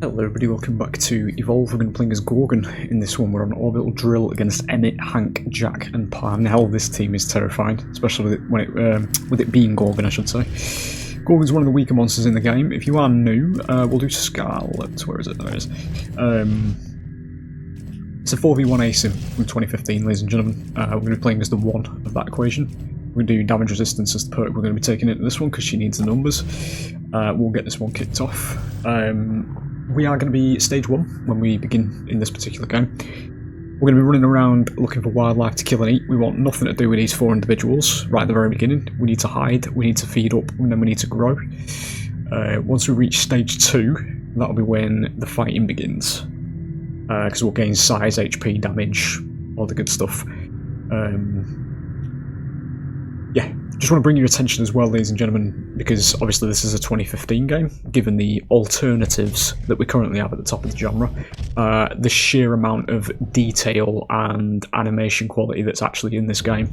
Hello everybody, welcome back to Evolve. We're going to be playing as Gorgon. In this one we're on Orbital Drill against Emmett, Hank, Jack and Pan. Hell, this team is terrifying, especially with it being Gorgon, I should say. Gorgon's one of the weaker monsters in the game. If you are new, we'll do SCARLET. Where is it? There it is. It's a 4v1 ASIM from 2015, ladies and gentlemen. We're going to be playing as the one of that equation. We're going to do damage resistance as the perk we're going to be taking into this one because she needs the numbers. We'll get this one kicked off. We are going to be stage 1 when we begin in this particular game. We're going to be running around looking for wildlife to kill and eat. We want nothing to do with these 4 individuals right at the very beginning. We need to hide, we need to feed up, and then we need to grow. Once we reach stage 2, that'll be when the fighting begins. Because we'll gain size, HP, damage, all the good stuff. Yeah, just want to bring your attention as well, ladies and gentlemen, because obviously this is a 2015 game, given the alternatives that we currently have at the top of the genre. The sheer amount of detail and animation quality that's actually in this game,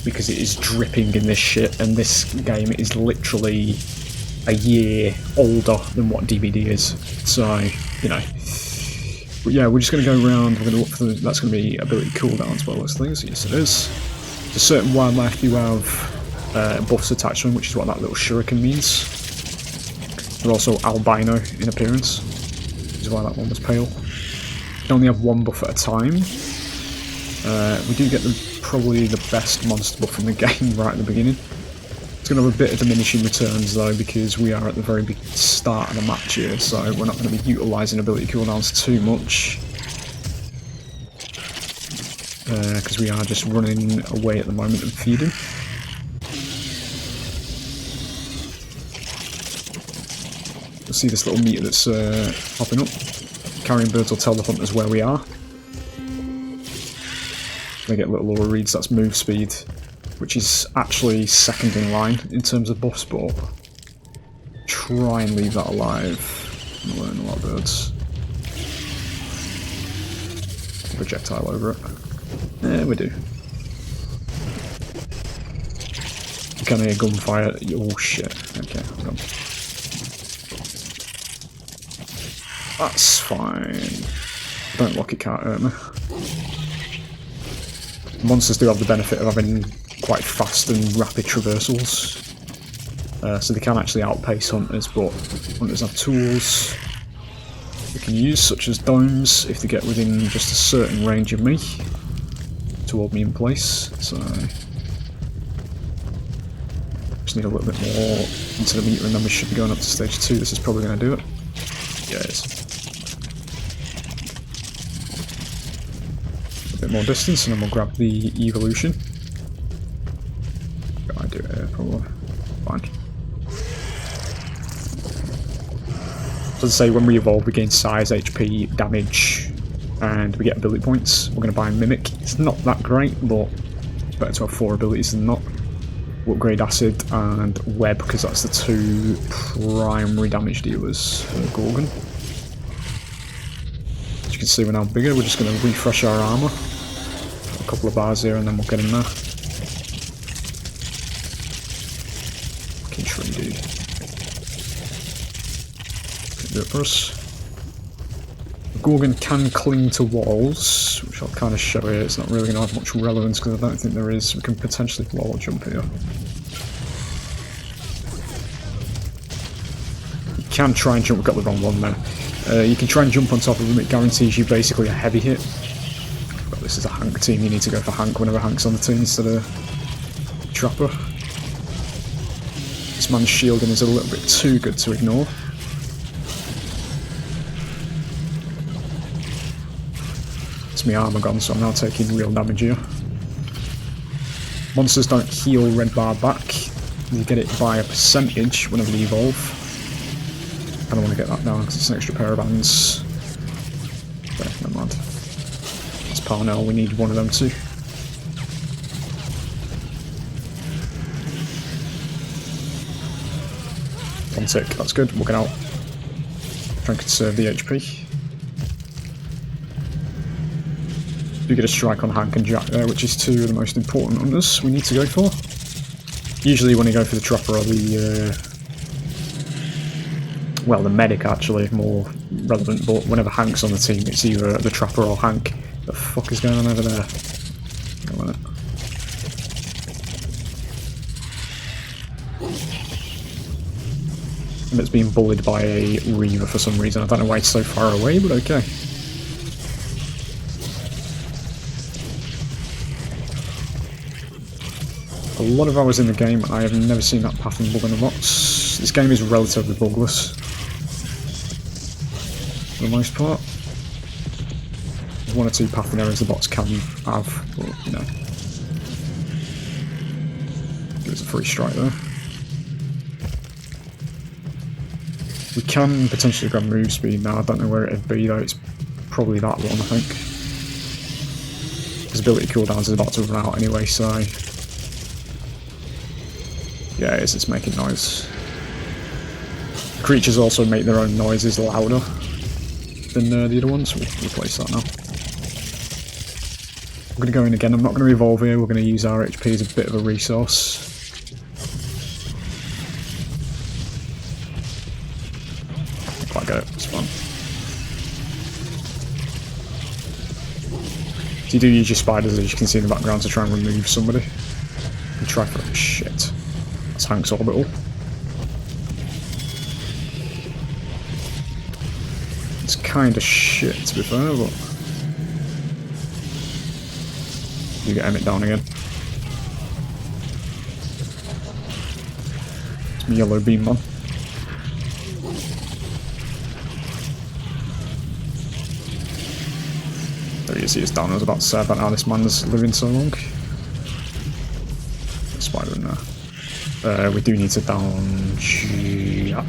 because it is dripping in this shit, and this game is literally a year older than what DVD is, so, you know. But yeah, we're just going to go around, we're going to look for that's going to be ability cooldowns as well as things, yes it is. To certain wildlife do have buffs attached to them, which is what that little shuriken means. They're also albino in appearance, which is why that one was pale. You can only have one buff at a time. We do get probably the best monster buff in the game right at the beginning. It's going to have a bit of diminishing returns though, because we are at the very start of the match here, so we're not going to be utilising ability cooldowns too much. Because we are just running away at the moment and feeding. You'll see this little meter that's popping up. Carrion birds will tell the hunters where we are. They get little aura reads, that's move speed, which is actually second in line in terms of buffs, but try and leave that alive. I'm learning a lot of birds. Projectile over it. Yeah, we do. You can hear gunfire. Oh shit. Okay, hold on. That's fine. Don't lock it, can't hurt me. Monsters do have the benefit of having quite fast and rapid traversals. So they can actually outpace hunters, but hunters have tools they can use, such as domes, if they get within just a certain range of me. To hold me in place, so just need a little bit more into the meter and then we should be going up to stage 2. This is probably going to do it. Yeah, it is. A bit more distance and then we'll grab the evolution. I do it here, probably. Fine. So as I say, when we evolve we gain size, HP, damage, and we get ability points. We're going to buy Mimic. It's not that great, but it's better to have 4 abilities than not. We'll upgrade Acid and Web, because that's the 2 primary damage dealers for Gorgon. As you can see, we're now bigger. We're just going to refresh our armour. A couple of bars here and then we'll get in there. Fucking tree, dude. Can do it for us. Gorgon can cling to walls, which I'll kind of show here. It's not really going to have much relevance because I don't think there is. We can potentially wall jump here. You can try and jump. We've got the wrong one there. You can try and jump on top of them. It guarantees you basically a heavy hit. But this is a Hank team. You need to go for Hank whenever Hank's on the team instead of Trapper. This man's shielding is a little bit too good to ignore. My armor gone, so I'm now taking real damage here. Monsters don't heal red bar back. You get it by a percentage whenever they evolve. I don't want to get that down because it's an extra pair of hands. Okay, never mind. It's Parnell, we need one of them too. One tick, that's good, we'll get out. Try and conserve the HP. Do get a strike on Hank and Jack there, which is 2 of the most important hunters we need to go for. Usually when you go for the Trapper or the well, the medic actually more relevant, but whenever Hank's on the team, it's either the Trapper or Hank. The fuck is going on over there? Hang on a minute. And it's being bullied by a Reaver for some reason. I don't know why it's so far away, but okay. A lot of hours in the game, I have never seen that pathing bug on the bots. This game is relatively bugless, for the most part. There's one or two pathing errors the bots can have, but you know. Give us a free strike there. We can potentially grab move speed now. I don't know where it'd be though. It's probably that one, I think. His ability cooldowns is about to run out anyway, so yeah, it is. It's making noise. Creatures also make their own noises louder than the other ones. We'll replace that now. I'm going to go in again. I'm not going to evolve here. We're going to use our HP as a bit of a resource. Quite good. It's fun. So you do use your spiders, as you can see in the background, to try and remove somebody. And try for shit. That's Hank's orbital. It's kind of shit, to be fair, but you get Emmett down again. It's my yellow beam man. There he is, he is down. I was about to say about how this man's living so long. Spider in there. We do need to down Jack.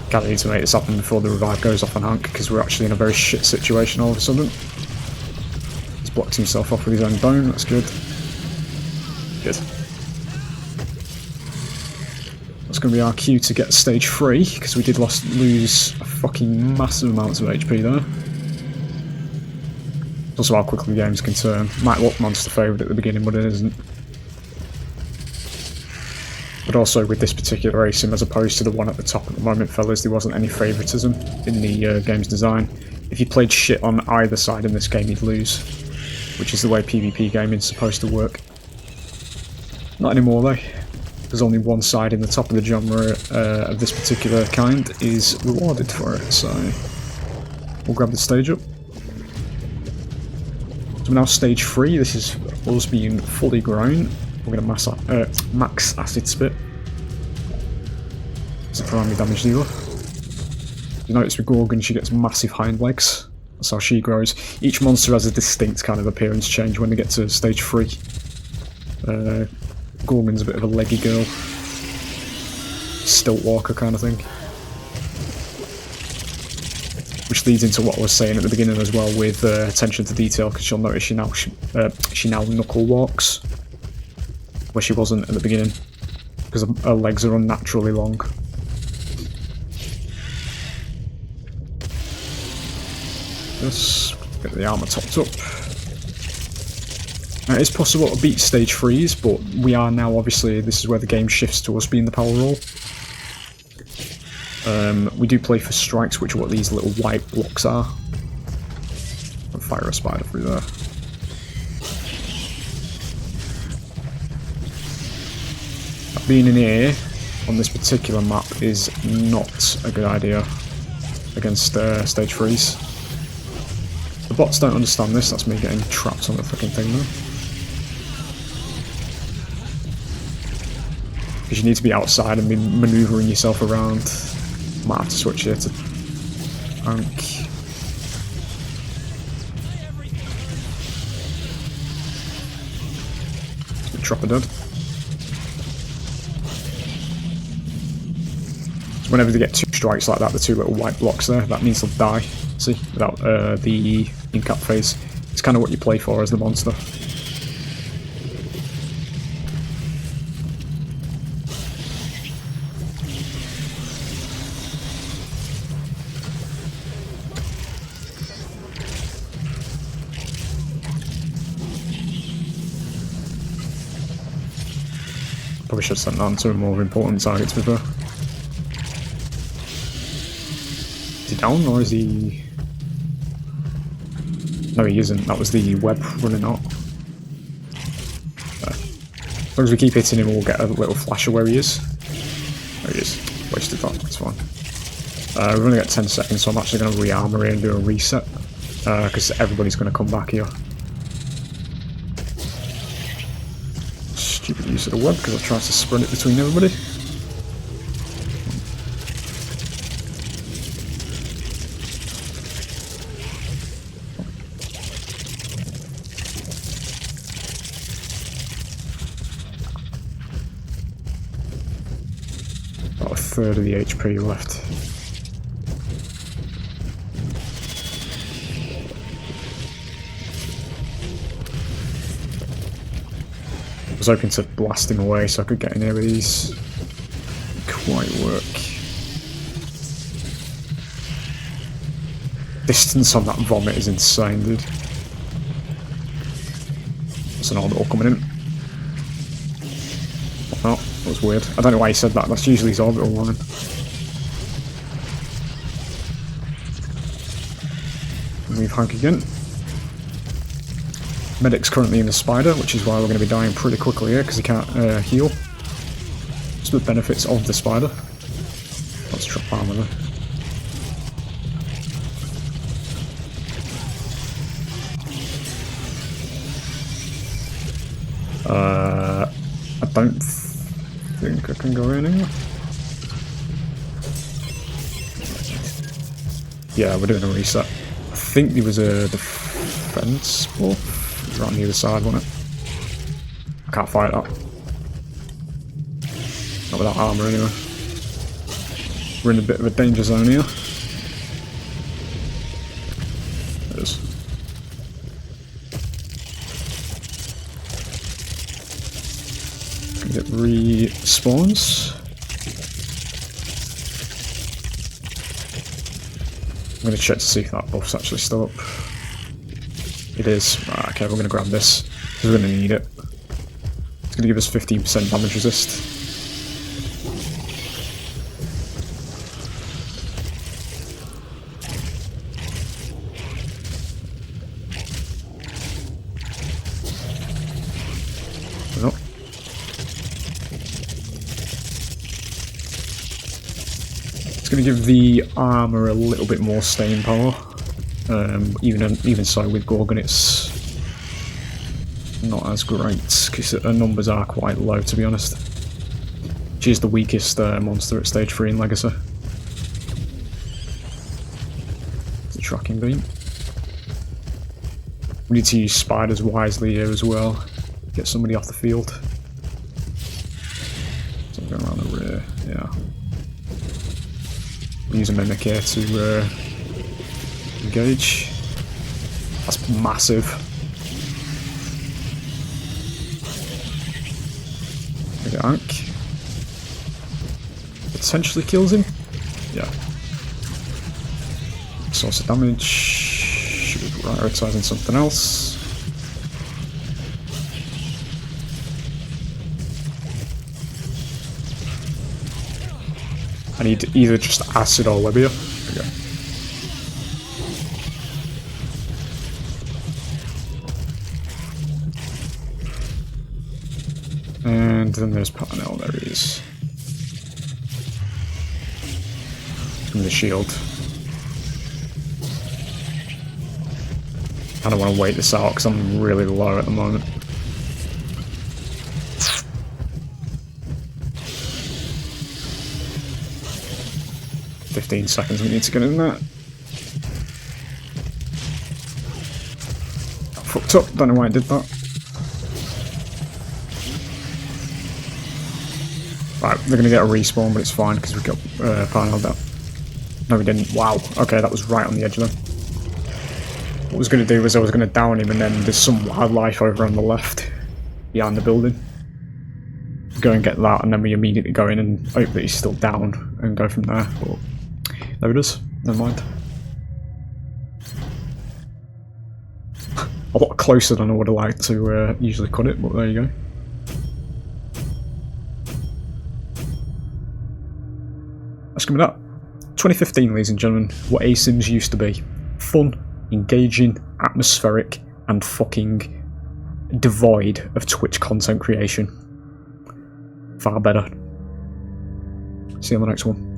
Gotta need to make this happen before the revive goes off on Hank, because we're actually in a very shit situation all of a sudden. He's blocked himself off with his own bone, that's good. Good. That's going to be our cue to get stage 3, because we did lose a fucking massive amounts of HP there. It's also how quickly the games can turn. Might look monster favourite at the beginning, but it isn't. But also with this particular ASIM, as opposed to the one at the top at the moment, fellas, there wasn't any favouritism in the game's design. If you played shit on either side in this game, you'd lose, which is the way PvP gaming's supposed to work. Not anymore though. There's only one side in the top of the genre of this particular kind is rewarded for it, so we'll grab the stage up. So we're now stage 3, this is us being fully grown. We're going to max acid spit. It's a primary damage dealer. You notice with Gorgon she gets massive hind legs. That's how she grows. Each monster has a distinct kind of appearance change when they get to stage 3. Gorgon's a bit of a leggy girl. Stilt walker kind of thing. Which leads into what I was saying at the beginning as well with attention to detail, because you'll notice she now knuckle walks. Where she wasn't at the beginning, because her legs are unnaturally long. Just get the armour topped up. Now, it is possible to beat stage 3s, but we are now obviously, this is where the game shifts to us being the power roll. We do play for strikes, which are what these little white blocks are. I'll fire a spider through there. Being in here on this particular map is not a good idea against stage 3s. The bots don't understand this, that's me getting trapped on the fucking thing though. Because you need to be outside and be manoeuvring yourself around. Might have to switch here to Hank. Trapper dead. Whenever they get 2 strikes like that, the 2 little white blocks there, that means they'll die. See, without the incap phase. It's kind of what you play for as the monster. Probably should have sent that on to a more important target, to be fair. Is he down, or is he... No, he isn't. That was the web running out. As long as we keep hitting him, we'll get a little flash of where he is. There he is. Wasted that, that's fine. We've only got 10 seconds, so I'm actually going to re-armor here and do a reset. Because everybody's going to come back here. Stupid use of the web, because I tried to sprint it between everybody. About a third of the HP left. I was hoping to blast him away so I could get in here with these. Quite work. Distance on that vomit is insane, dude. That's an orbital coming in. Oh, that was weird. I don't know why he said that, that's usually his orbital line. Move Hank again. Medic's currently in the spider, which is why we're going to be dying pretty quickly here, because he can't heal. Some of the benefits of the spider. Let's drop armor there. I don't think I can go in here. Yeah, we're doing a reset. I think there was a defense wall. Right on the other side, wasn't it? I can't fight that. Not without armour anyway. We're in a bit of a danger zone here. There it is. It respawns. I'm going to check to see if that buff's actually still up. It is. Okay, we're going to grab this. We're going to need it. It's going to give us 15% damage resist. Oh. It's going to give the armour a little bit more staying power. Even so, with Gorgon it's not as great, because her numbers are quite low, to be honest. She's the weakest monster at stage 3 in Legacy. It's a tracking beam. We need to use spiders wisely here as well. Get somebody off the field. So I'm going around the rear, yeah. We'll use a mimic here to engage. That's massive. Maybe Ank. Potentially kills him. Yeah. Source of damage. Should be prioritising something else. I need either just acid or Libya. There we go. And then there's Parnell, there he is. From the shield. I don't want to wait this out because I'm really low at the moment. $15 we need to get in there. Got fucked up, don't know why I did that. Right, they're going to get a respawn, but it's fine because we got Parnell down. No, we didn't. Wow. Okay, that was right on the edge of them. What I was going to do was I was going to down him, and then there's some wildlife over on the left behind the building. Go and get that, and then we immediately go in and hope that he's still down and go from there. But there it is. Never mind. A lot closer than I would have liked to usually cut it, but there you go. Let's go with that. 2015, ladies and gentlemen, what A-Sims used to be. Fun, engaging, atmospheric, and fucking devoid of Twitch content creation. Far better. See you on the next one.